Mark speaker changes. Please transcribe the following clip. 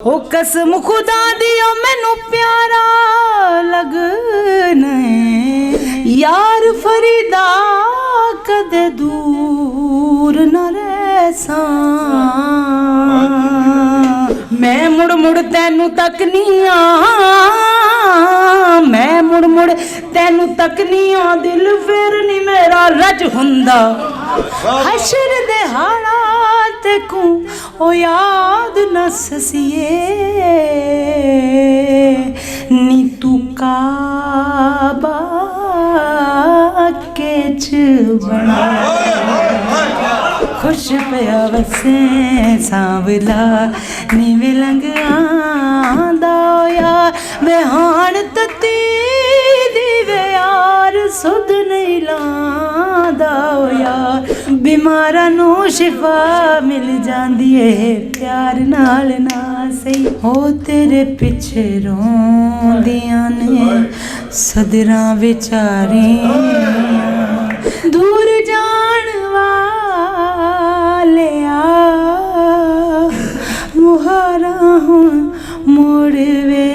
Speaker 1: हो कसम खुदा दियो मैनू प्यारा लगना यार फरीदा कदे दूर न रहसा मैं मुड़ मुड़ तैनू तकनिया मैं मुड़ मुड़ तैनू तकनिया दिल फिर नहीं मेरा रज हुंदा हशर दे हालात को ओ याद न ससिए नी तू काबा के च बना खुश पिया वसे सांवला नी विलंग आंदा यार वे हाण तती दी वे यार सुध नहीं लांदा यार बीमारा नू शिफा मिल जांदी है प्यार नाल ना सही हो तेरे पिछे रोंदियां ने सदरां विचारियां दूर जान वालिया मुहारा हुण मुड़ वे